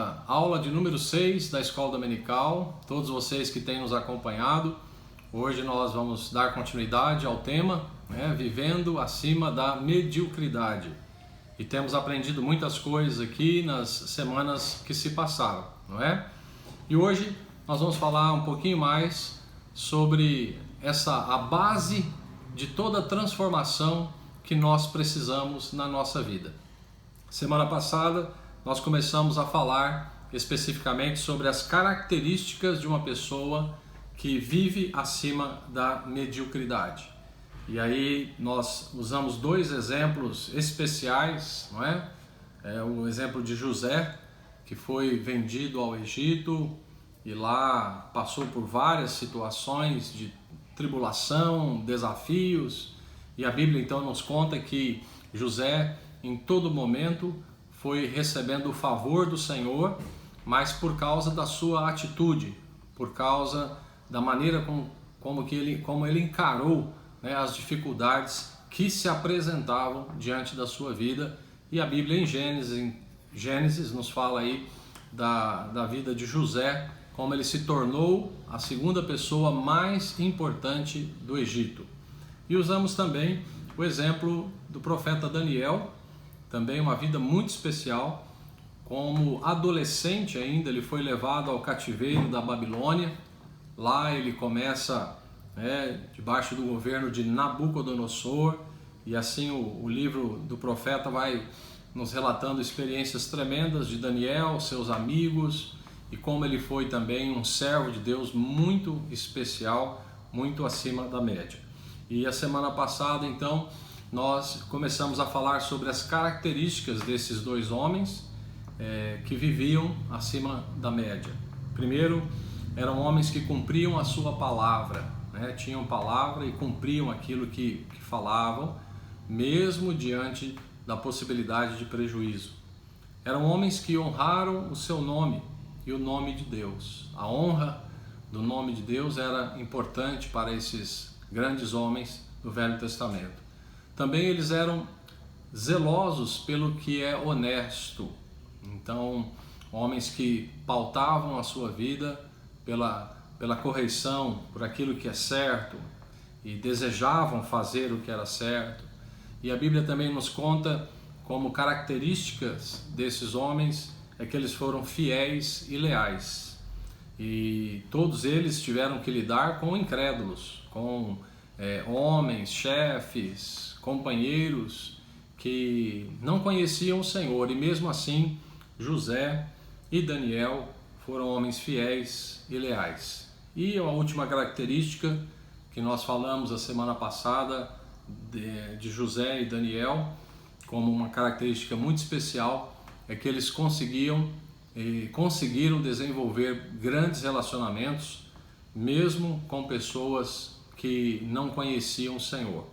nossa aula de número 6 da Escola Dominical, todos vocês que têm nos acompanhado. Hoje nós vamos dar continuidade ao tema, Vivendo acima da mediocridade. E temos aprendido muitas coisas aqui nas semanas que se passaram, não é? E hoje nós vamos falar um pouquinho mais sobre a base de toda a transformação que nós precisamos na nossa vida. Semana passada nós começamos a falar especificamente sobre as características de uma pessoa que vive acima da mediocridade. E aí nós usamos dois exemplos especiais, não é? O exemplo de José, que foi vendido ao Egito e lá passou por várias situações de tribulação, desafios, e a Bíblia então nos conta que José em todo momento foi recebendo o favor do Senhor, mas por causa da sua atitude, por causa da maneira como ele encarou, as dificuldades que se apresentavam diante da sua vida. E a Bíblia em Gênesis nos fala aí da vida de José, como ele se tornou a segunda pessoa mais importante do Egito. E usamos também o exemplo do profeta Daniel, também uma vida muito especial. Como adolescente ainda, ele foi levado ao cativeiro da Babilônia. Lá ele começa debaixo do governo de Nabucodonosor, e assim o livro do profeta vai nos relatando experiências tremendas de Daniel, seus amigos, e como ele foi também um servo de Deus muito especial, muito acima da média. E a semana passada então nós começamos a falar sobre as características desses dois homens que viviam acima da média. Primeiro, eram homens que cumpriam a sua palavra, tinham palavra e cumpriam aquilo que falavam, mesmo diante da possibilidade de prejuízo. Eram homens que honraram o seu nome e o nome de Deus. A honra do nome de Deus era importante para esses grandes homens do Velho Testamento. Também eles eram zelosos pelo que é honesto. Então, homens que pautavam a sua vida pela correção, por aquilo que é certo, e desejavam fazer o que era certo. E a Bíblia também nos conta como características desses homens que eles foram fiéis e leais. E todos eles tiveram que lidar com incrédulos, com homens, chefes, companheiros que não conheciam o Senhor, e mesmo assim José e Daniel foram homens fiéis e leais. E a última característica que nós falamos a semana passada de José e Daniel, como uma característica muito especial, é que eles conseguiram desenvolver grandes relacionamentos, mesmo com pessoas que não conheciam o Senhor.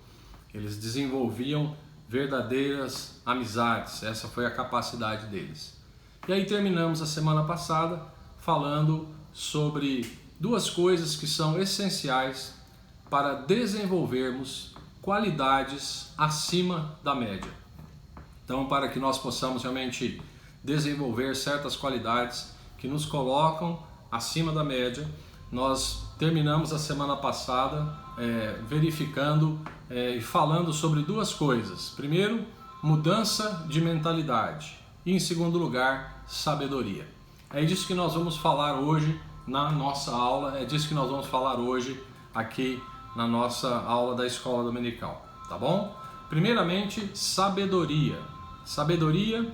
Eles desenvolviam verdadeiras amizades, essa foi a capacidade deles. E aí terminamos a semana passada falando sobre duas coisas que são essenciais para desenvolvermos qualidades acima da média. Então, para que nós possamos realmente desenvolver certas qualidades que nos colocam acima da média, nós terminamos a semana passada verificando e falando sobre duas coisas. Primeiro, mudança de mentalidade, e em segundo lugar, sabedoria. É disso que nós vamos falar hoje na nossa aula, é disso que nós vamos falar hoje aqui na nossa aula da Escola Dominical, tá bom? Primeiramente, sabedoria. Sabedoria,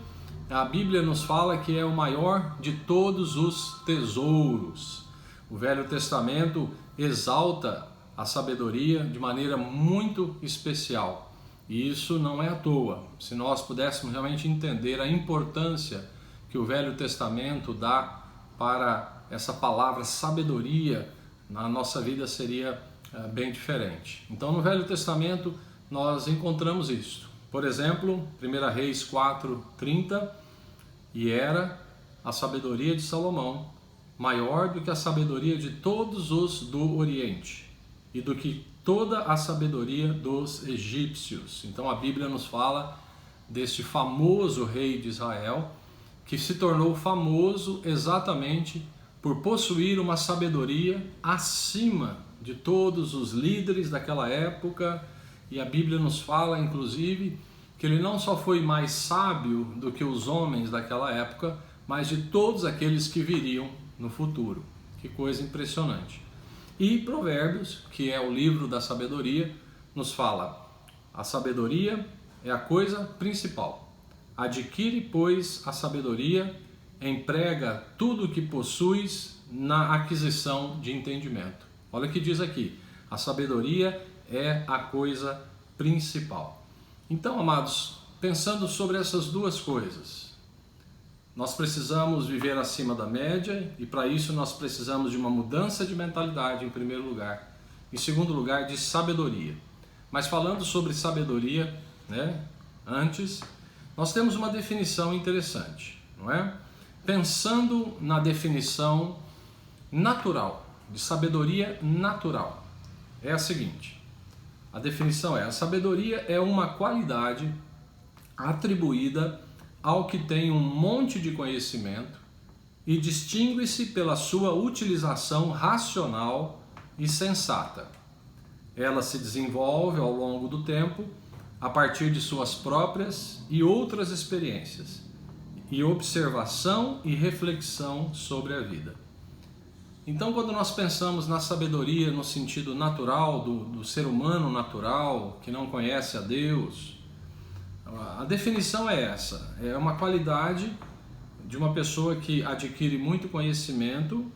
a Bíblia nos fala que é o maior de todos os tesouros. O Velho Testamento exalta a sabedoria de maneira muito especial. E isso não é à toa. Se nós pudéssemos realmente entender a importância que o Velho Testamento dá para essa palavra sabedoria, na nossa vida seria bem diferente. Então, no Velho Testamento nós encontramos isso. Por exemplo, 1 Reis 4:30, e era a sabedoria de Salomão maior do que a sabedoria de todos os do Oriente, e do que toda a sabedoria dos egípcios. Então a Bíblia nos fala deste famoso rei de Israel, que se tornou famoso exatamente por possuir uma sabedoria acima de todos os líderes daquela época, e a Bíblia nos fala, inclusive, que ele não só foi mais sábio do que os homens daquela época, mas de todos aqueles que viriam no futuro. Que coisa impressionante. E Provérbios, que é o livro da sabedoria, nos fala: a sabedoria é a coisa principal. Adquire, pois, a sabedoria, emprega tudo o que possuis na aquisição de entendimento. Olha o que diz aqui: a sabedoria é a coisa principal. Então, amados, pensando sobre essas duas coisas, nós precisamos viver acima da média, e para isso nós precisamos de uma mudança de mentalidade em primeiro lugar, em segundo lugar de sabedoria. Mas falando sobre sabedoria, antes, nós temos uma definição interessante, não é? Pensando na definição natural, de sabedoria natural, é a seguinte: a definição é: a sabedoria é uma qualidade atribuída ao que tem um monte de conhecimento e distingue-se pela sua utilização racional e sensata. Ela se desenvolve ao longo do tempo a partir de suas próprias e outras experiências, e observação e reflexão sobre a vida. Então, quando nós pensamos na sabedoria no sentido natural, do ser humano natural, que não conhece a Deus, a definição é essa: é uma qualidade de uma pessoa que adquire muito conhecimento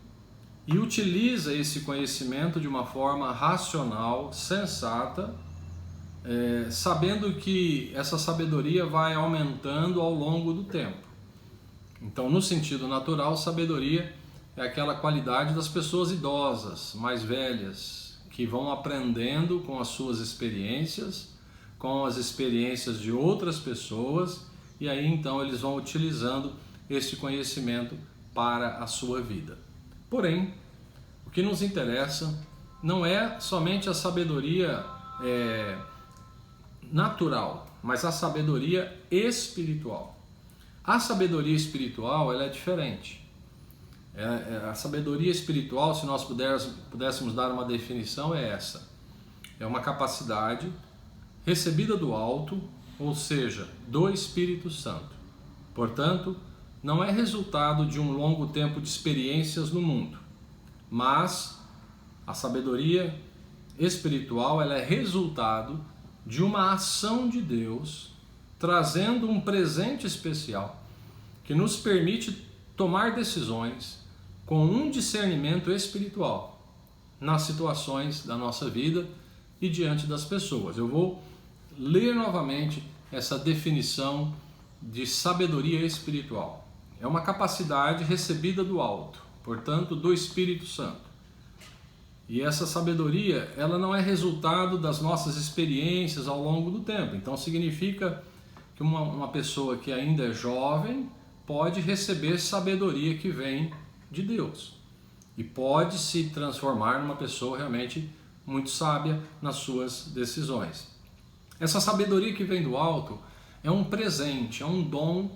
e utiliza esse conhecimento de uma forma racional, sensata, sabendo que essa sabedoria vai aumentando ao longo do tempo. Então, no sentido natural, sabedoria é aquela qualidade das pessoas idosas, mais velhas, que vão aprendendo com as suas experiências, com as experiências de outras pessoas, e aí então eles vão utilizando esse conhecimento para a sua vida. Porém, o que nos interessa não é somente a sabedoria natural, mas a sabedoria espiritual. A sabedoria espiritual, ela é diferente. A sabedoria espiritual, se nós pudéssemos dar uma definição, é essa: é uma capacidade recebida do alto, ou seja, do Espírito Santo. Portanto, não é resultado de um longo tempo de experiências no mundo, mas a sabedoria espiritual, ela é resultado de uma ação de Deus, trazendo um presente especial que nos permite tomar decisões com um discernimento espiritual nas situações da nossa vida e diante das pessoas. Eu vou ler novamente essa definição de sabedoria espiritual. É uma capacidade recebida do alto, portanto, do Espírito Santo. E essa sabedoria, ela não é resultado das nossas experiências ao longo do tempo. Então significa que uma pessoa que ainda é jovem pode receber sabedoria que vem de Deus e pode se transformar numa pessoa realmente muito sábia nas suas decisões. Essa sabedoria que vem do alto é um presente, é um dom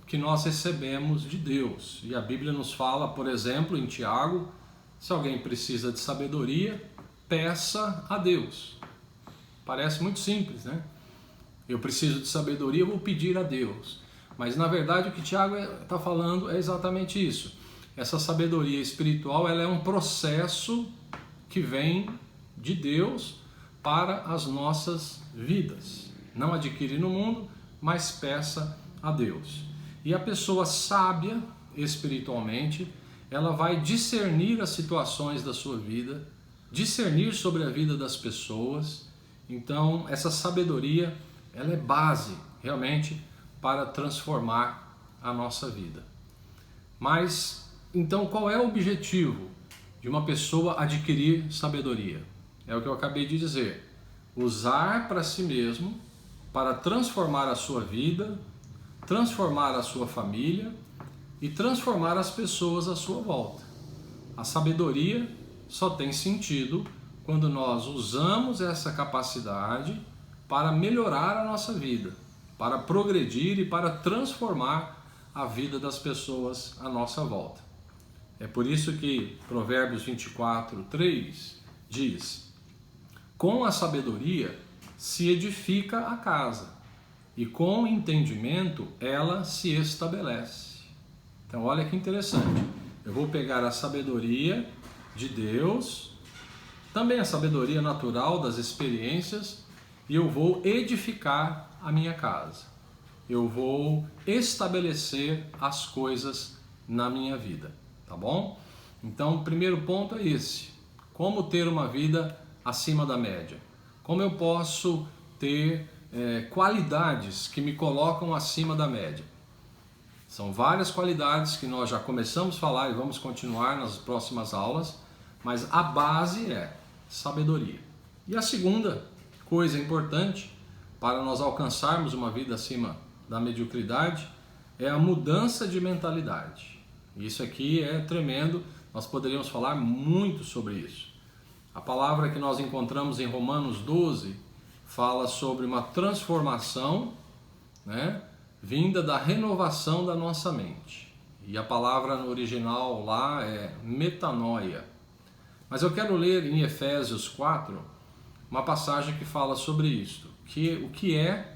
que nós recebemos de Deus. E a Bíblia nos fala, por exemplo, em Tiago: se alguém precisa de sabedoria, peça a Deus. Parece muito simples, né? Eu preciso de sabedoria, eu vou pedir a Deus. Mas na verdade o que Tiago está falando é exatamente isso. Essa sabedoria espiritual, ela é um processo que vem de Deus para as nossas vidas. Não adquire no mundo, mas peça a Deus. E a pessoa sábia espiritualmente, ela vai discernir as situações da sua vida, discernir sobre a vida das pessoas. Então, essa sabedoria, ela é base, realmente, para transformar a nossa vida. Mas, então, qual é o objetivo de uma pessoa adquirir sabedoria? É o que eu acabei de dizer: usar para si mesmo, para transformar a sua vida, transformar a sua família e transformar as pessoas à sua volta. A sabedoria só tem sentido quando nós usamos essa capacidade para melhorar a nossa vida, para progredir e para transformar a vida das pessoas à nossa volta. É por isso que Provérbios 24:3 diz: com a sabedoria se edifica a casa, e com o entendimento ela se estabelece. Então olha que interessante, eu vou pegar a sabedoria de Deus, também a sabedoria natural das experiências, e eu vou edificar a minha casa. Eu vou estabelecer as coisas na minha vida, tá bom? Então o primeiro ponto é esse: como ter uma vida acima da média? Como eu posso ter qualidades que me colocam acima da média? São várias qualidades que nós já começamos a falar e vamos continuar nas próximas aulas, mas a base é sabedoria. E a segunda coisa importante para nós alcançarmos uma vida acima da mediocridade é a mudança de mentalidade. Isso aqui é tremendo, nós poderíamos falar muito sobre isso. A palavra que nós encontramos em Romanos 12 fala sobre uma transformação, né, vinda da renovação da nossa mente. E a palavra no original lá é metanoia. Mas eu quero ler em Efésios 4 uma passagem que fala sobre isto, o que é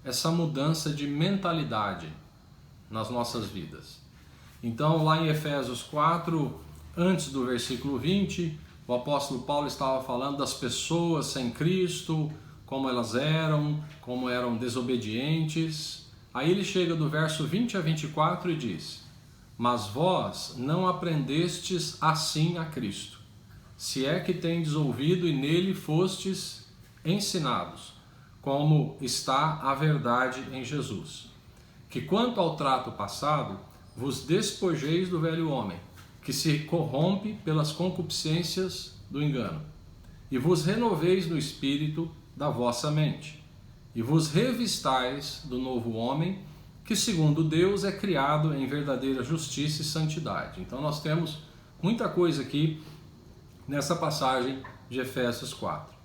essa mudança de mentalidade nas nossas vidas. Então lá em Efésios 4, antes do versículo 20, o apóstolo Paulo estava falando das pessoas sem Cristo, como eram desobedientes. Aí ele chega do verso 20 a 24 e diz: mas vós não aprendestes assim a Cristo, se é que tendes ouvido e nele fostes ensinados, como está a verdade em Jesus. Que quanto ao trato passado, vos despojeis do velho homem, que se corrompe pelas concupiscências do engano, e vos renoveis no espírito da vossa mente, e vos revistais do novo homem, que segundo Deus é criado em verdadeira justiça e santidade. Então nós temos muita coisa aqui nessa passagem de Efésios 4.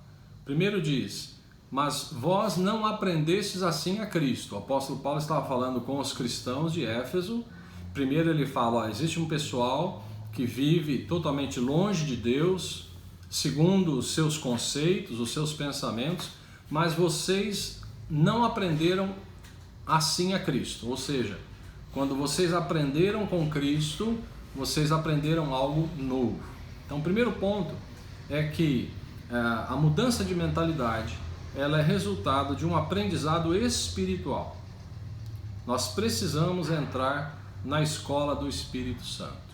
Primeiro diz: mas vós não aprendestes assim a Cristo. O apóstolo Paulo estava falando com os cristãos de Éfeso. Primeiro ele fala: existe um pessoal que vive totalmente longe de Deus, segundo os seus conceitos, os seus pensamentos, mas vocês não aprenderam assim a Cristo. Ou seja, quando vocês aprenderam com Cristo, vocês aprenderam algo novo. Então o primeiro ponto é que a mudança de mentalidade, ela é resultado de um aprendizado espiritual. Nós precisamos entrar na escola do Espírito Santo.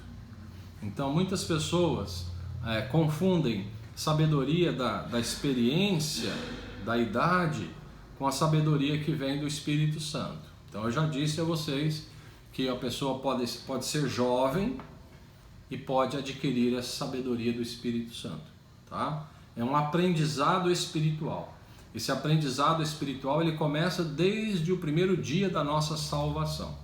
Então muitas pessoas confundem sabedoria da experiência, da idade, com a sabedoria que vem do Espírito Santo. Então eu já disse a vocês que a pessoa pode ser jovem e pode adquirir essa sabedoria do Espírito Santo, tá? É um aprendizado espiritual. Esse aprendizado espiritual ele começa desde o primeiro dia da nossa salvação.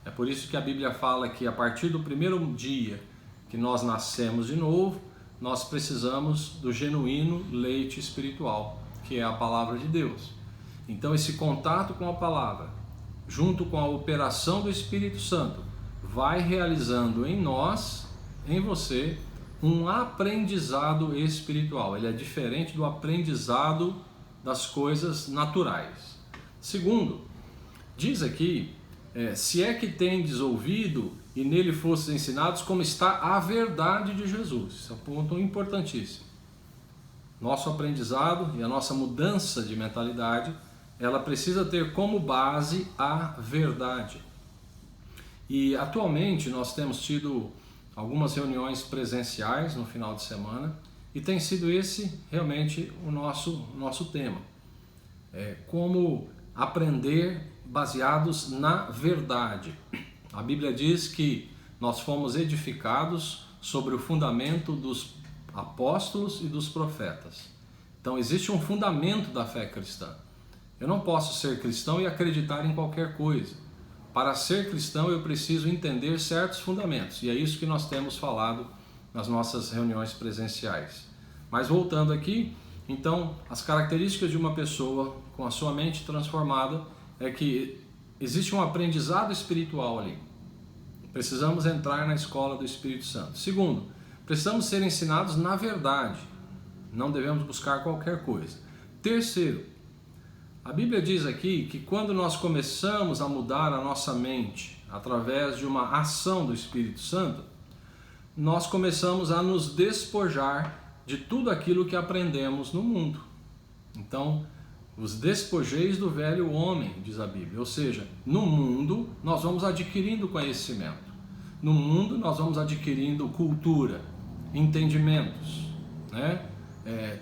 É por isso que a Bíblia fala que a partir do primeiro dia que nós nascemos de novo, nós precisamos do genuíno leite espiritual, que é a palavra de Deus. Então esse contato com a palavra, junto com a operação do Espírito Santo, vai realizando em nós, em você, um aprendizado espiritual. Ele é diferente do aprendizado das coisas naturais. Segundo, diz aqui, se é que tendes ouvido e nele fostes ensinados, como está a verdade de Jesus. Isso é um ponto importantíssimo. Nosso aprendizado e a nossa mudança de mentalidade, ela precisa ter como base a verdade. E atualmente nós temos tido algumas reuniões presenciais no final de semana e tem sido esse realmente o nosso tema. Como aprender baseados na verdade. A Bíblia diz que nós fomos edificados sobre o fundamento dos apóstolos e dos profetas. Então existe um fundamento da fé cristã. Eu não posso ser cristão e acreditar em qualquer coisa. Para ser cristão eu preciso entender certos fundamentos, e é isso que nós temos falado nas nossas reuniões presenciais. Mas voltando aqui, então as características de uma pessoa com a sua mente transformada é que existe um aprendizado espiritual ali. precisamos entrar na escola do Espírito Santo. Segundo, precisamos ser ensinados na verdade. Não devemos buscar qualquer coisa. Terceiro, a Bíblia diz aqui que quando nós começamos a mudar a nossa mente através de uma ação do Espírito Santo, nós começamos a nos despojar de tudo aquilo que aprendemos no mundo. Então, os despojeis do velho homem, diz a Bíblia. Ou seja, no mundo nós vamos adquirindo conhecimento. No mundo nós vamos adquirindo cultura, entendimentos, né?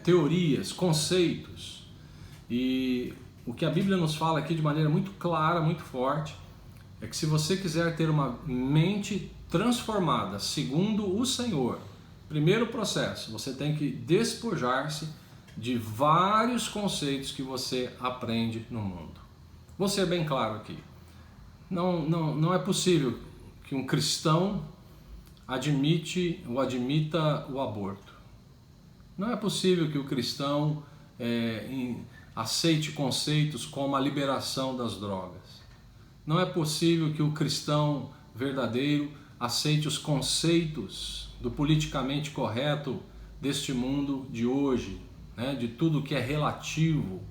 Teorias, conceitos. E o que a Bíblia nos fala aqui de maneira muito clara, muito forte, é que se você quiser ter uma mente transformada segundo o Senhor, primeiro processo, você tem que despojar-se de vários conceitos que você aprende no mundo. Vou ser bem claro aqui. Não é possível que um cristão admita o aborto. Não é possível que o cristão aceite conceitos como a liberação das drogas. Não é possível que o cristão verdadeiro aceite os conceitos do politicamente correto deste mundo de hoje, né? De tudo que é relativo.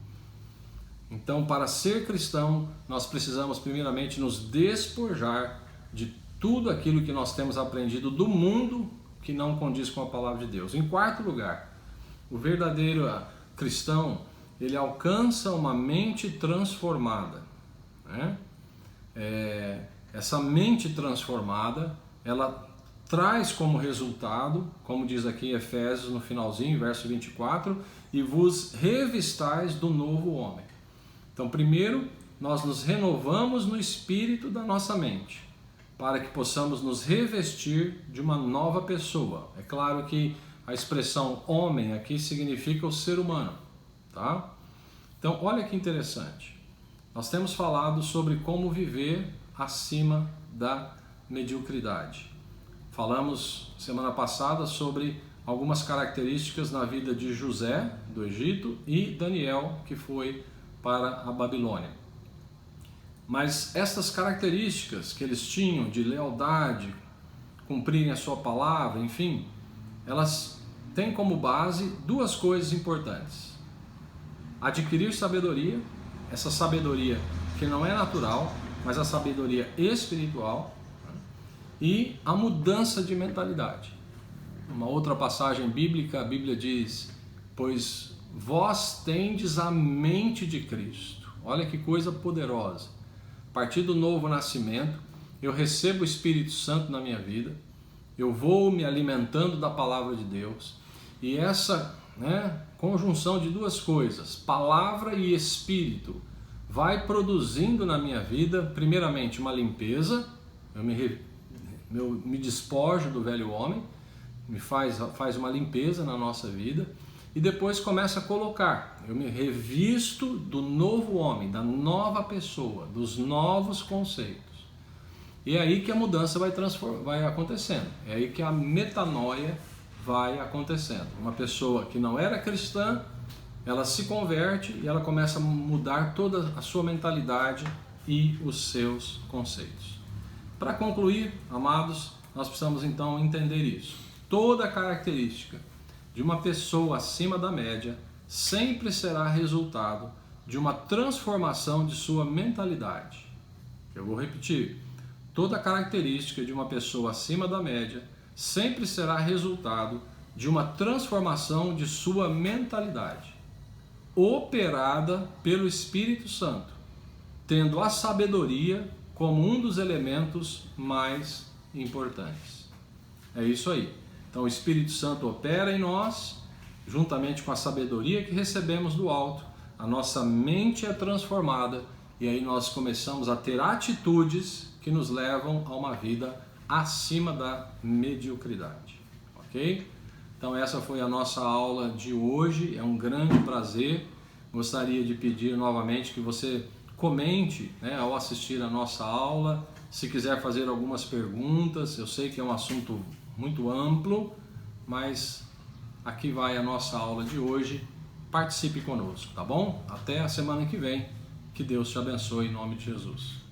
Então, para ser cristão, nós precisamos primeiramente nos despojar de tudo aquilo que nós temos aprendido do mundo que não condiz com a palavra de Deus. Em quarto lugar, o verdadeiro cristão, ele alcança uma mente transformada, né? Essa mente transformada, ela traz como resultado, como diz aqui em Efésios no finalzinho, verso 24, e vos revistais do novo homem. Então, primeiro, nós nos renovamos no espírito da nossa mente, para que possamos nos revestir de uma nova pessoa. É claro que a expressão homem aqui significa o ser humano, tá? Então, olha que interessante. Nós temos falado sobre como viver acima da mediocridade. Falamos semana passada sobre algumas características na vida de José, do Egito, e Daniel, que foi para a Babilônia. Mas essas características que eles tinham de lealdade, cumprirem a sua palavra, enfim, elas têm como base duas coisas importantes. Adquirir sabedoria, essa sabedoria que não é natural, mas a sabedoria espiritual, e a mudança de mentalidade. Uma outra passagem bíblica, a Bíblia diz: pois vós tendes a mente de Cristo. Olha que coisa poderosa. A partir do novo nascimento, eu recebo o Espírito Santo na minha vida, eu vou me alimentando da palavra de Deus, e essa conjunção de duas coisas, palavra e Espírito, vai produzindo na minha vida, primeiramente, uma limpeza. Eu me despojo do velho homem, faz uma limpeza na nossa vida, e depois começa a colocar, eu me revisto do novo homem, da nova pessoa, dos novos conceitos. E é aí que a mudança vai acontecendo, é aí que a metanoia vai acontecendo. Uma pessoa que não era cristã, ela se converte e ela começa a mudar toda a sua mentalidade e os seus conceitos. Para concluir, amados, nós precisamos então entender isso. Toda característica de uma pessoa acima da média sempre será resultado de uma transformação de sua mentalidade. Eu vou repetir. Toda característica de uma pessoa acima da média sempre será resultado de uma transformação de sua mentalidade, operada pelo Espírito Santo, tendo a sabedoria como um dos elementos mais importantes. É isso aí. Então o Espírito Santo opera em nós, juntamente com a sabedoria que recebemos do alto, a nossa mente é transformada e aí nós começamos a ter atitudes que nos levam a uma vida acima da mediocridade. Ok? Então essa foi a nossa aula de hoje, é um grande prazer. Gostaria de pedir novamente que você comente, ao assistir a nossa aula, se quiser fazer algumas perguntas. Eu sei que é um assunto muito amplo, mas aqui vai a nossa aula de hoje. Participe conosco, tá bom? Até a semana que vem. Que Deus te abençoe em nome de Jesus.